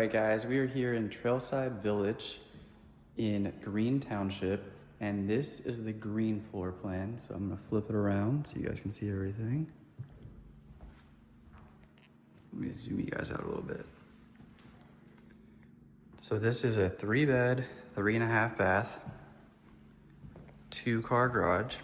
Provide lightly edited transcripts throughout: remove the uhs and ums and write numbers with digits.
right, guys, we are here in Trailside Village in Green Township, and this is the green floor plan. So I'm gonna flip it around so you guys can see everything. Let me zoom you guys out a little bit. So this is a 3-bed, 3.5 bath, 2-car garage.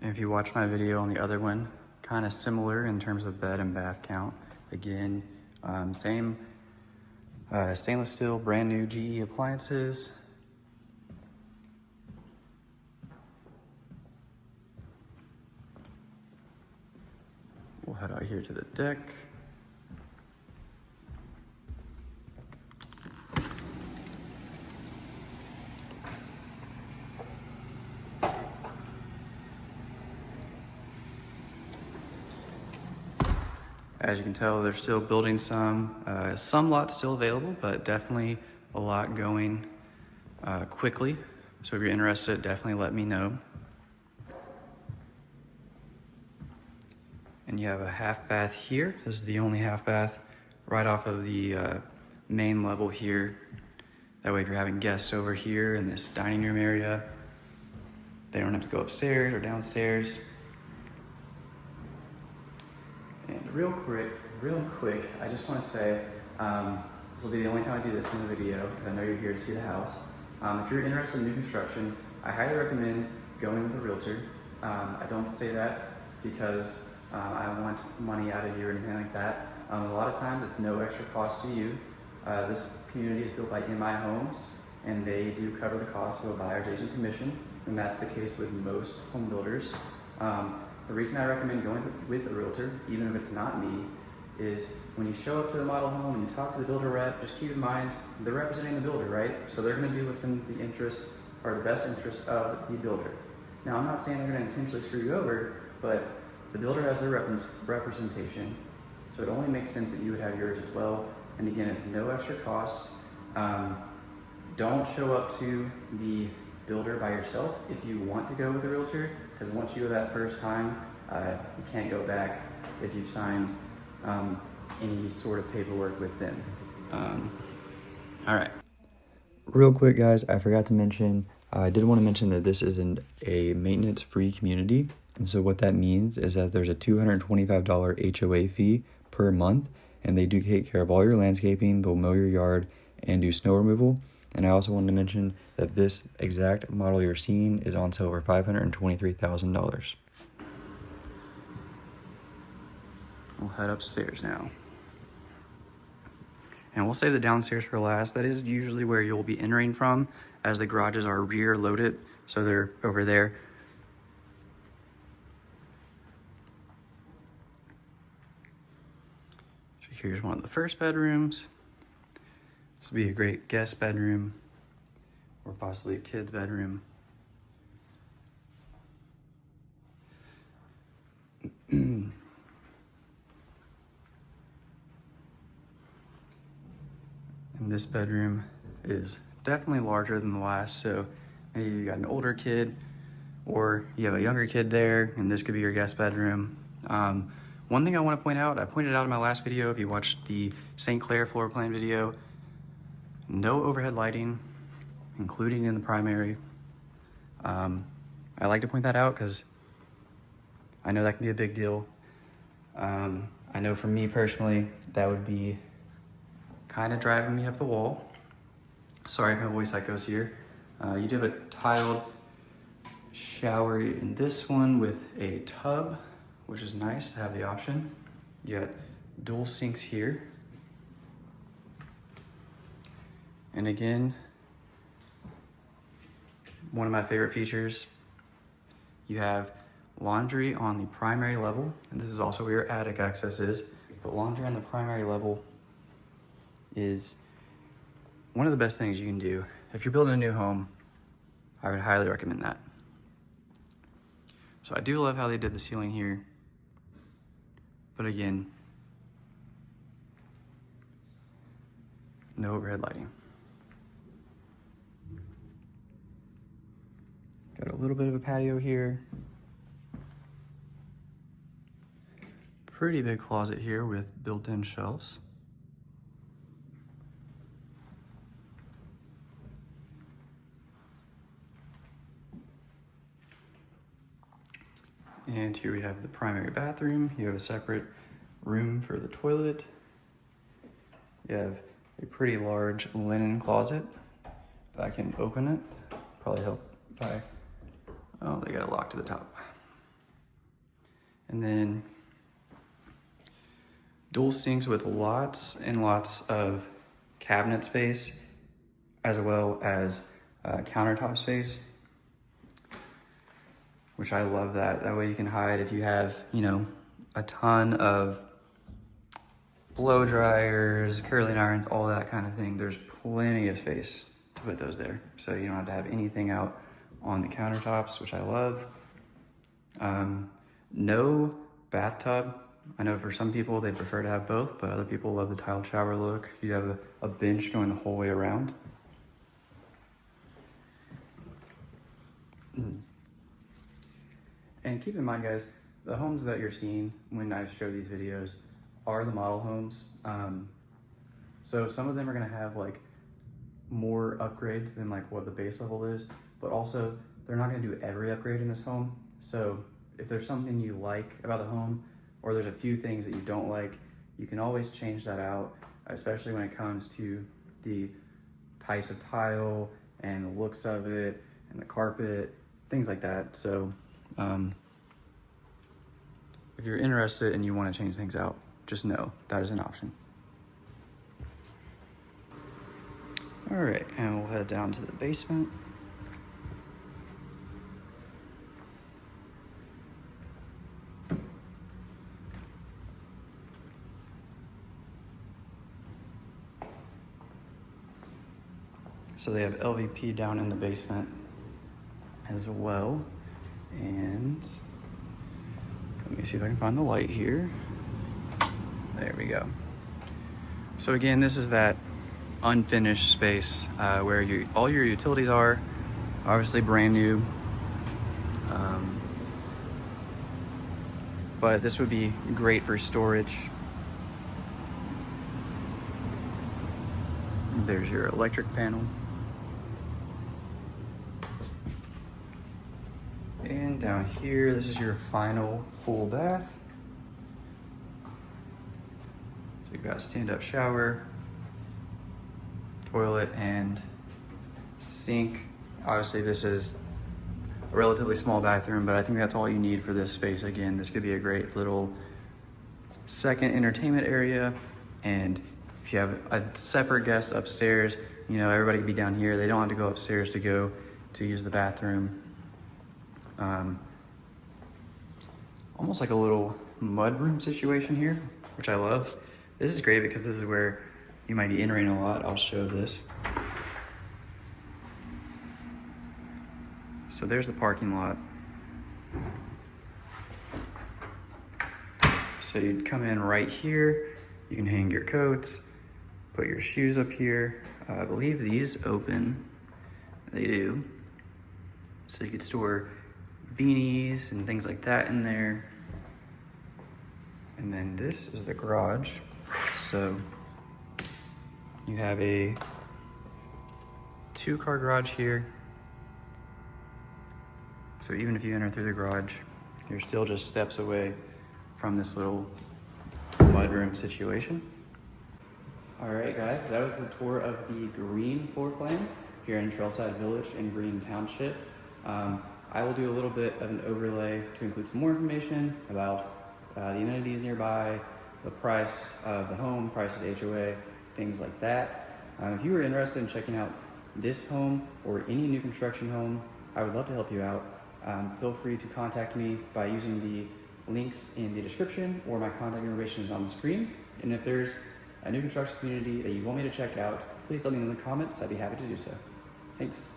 And if you watch my video on the other one, kind of similar in terms of bed and bath count. Again, same stainless steel, brand new GE appliances. We'll head out here to the deck. As you can tell, they're still building some lots still available, but definitely a lot going quickly. So if you're interested, definitely let me know. And you have a half bath here. This is the only half bath right off of the main level here. That way if you're having guests over here in this dining room area, they don't have to go upstairs or downstairs. And real quick, I just want to say, this will be the only time I do this in the video because I know you're here to see the house. If you're interested in new construction, I highly recommend going with a realtor. I don't say that because I want money out of you or anything like that. A lot of times it's no extra cost to you. This community is built by MI Homes, and they do cover the cost of a buyer's agent commission, and that's the case with most home builders. The reason I recommend going with a realtor, even if it's not me, is when you show up to the model home and you talk to the builder rep, just keep in mind they're representing the builder, right? So they're going to do what's in the interest or the best interest of the builder. Now, I'm not saying they're going to intentionally screw you over, but the builder has their representation, so it only makes sense that you would have yours as well. And again, it's no extra cost. Don't show up to the builder by yourself if you want to go with a realtor, because once you go that first time, you can't go back if you've signed any sort of paperwork with them. All right. Real quick, guys, I forgot to mention, I did want to mention that this isn't a maintenance-free community. And so what that means is that there's a $225 HOA fee per month, and they do take care of all your landscaping, they'll mow your yard, and do snow removal. And I also wanted to mention that this exact model you're seeing is on sale for $523,000. We'll head upstairs now. And we'll save the downstairs for last. That is usually where you'll be entering from, as the garages are rear loaded, so they're over there. So here's one of the first bedrooms. This would be a great guest bedroom, or possibly a kid's bedroom. And this bedroom is definitely larger than the last, so maybe you got an older kid or you have a younger kid there, and this could be your guest bedroom. One thing I want to point out, I pointed out in my last video, if you watched the St. Clair floor plan video, no overhead lighting, including in the primary. I like to point that out because I know that can be a big deal. I know for me personally, that would be kind of driving me up the wall. Sorry if my voice echoes here. You do have a tiled shower in this one with a tub, which is nice to have the option. You got dual sinks here. And again, one of my favorite features, you have laundry on the primary level, and this is also where your attic access is, but laundry on the primary level is one of the best things you can do. If you're building a new home, I would highly recommend that. So I do love how they did the ceiling here, but again, no overhead lighting. Got a little bit of a patio here. Pretty big closet here with built-in shelves. And here we have the primary bathroom. You have a separate room for the toilet. You have a pretty large linen closet. If I can open it, probably help if I, oh, they got it locked to the top. And then dual sinks with lots and lots of cabinet space, as well as countertop space, which I love that. That way you can hide if you have, you know, a ton of blow dryers, curling irons, all that kind of thing. There's plenty of space to put those there. So you don't have to have anything out on the countertops, which I love. No bathtub. I know for some people they prefer to have both, but other people love the tiled shower look. You have a bench going the whole way around. And keep in mind, guys, the homes that you're seeing when I show these videos are the model homes. So some of them are gonna have like more upgrades than like what the base level is, but also they're not gonna do every upgrade in this home. So if there's something you like about the home, or there's a few things that you don't like, you can always change that out, especially when it comes to the types of tile and the looks of it and the carpet, things like that. So if you're interested and you want to change things out, just know that is an option. All right, and we'll head down to the basement. So they have LVP down in the basement as well. And let me see if I can find the light here. There we go. So again, this is that unfinished space where all your utilities are, obviously brand new. But this would be great for storage. There's your electric panel. And down here, this is your final full bath. So you've got a stand-up shower, toilet, and sink. Obviously, this is a relatively small bathroom, but I think that's all you need for this space. Again, this could be a great little second entertainment area. And if you have a separate guest upstairs, you know, everybody could be down here. They don't have to go upstairs to use the bathroom. Almost like a little mudroom situation here, which I love. This is great because this is where you might be entering a lot. I'll show this. So there's the parking lot. So you'd come in right here. You can hang your coats, put your shoes up here. I believe these open. They do. So you could store beanies and things like that in there. And then this is the garage. So you have a 2-car garage here. So even if you enter through the garage, you're still just steps away from this little mudroom situation. All right, guys, that was the tour of the green floor plan here in Trailside Village in Green Township. I will do a little bit of an overlay to include some more information about the amenities nearby, the price of the home, price of the HOA, things like that. If you were interested in checking out this home or any new construction home, I would love to help you out. Feel free to contact me by using the links in the description, or my contact information is on the screen. And if there's a new construction community that you want me to check out, please let me know in the comments. I'd be happy to do so. Thanks.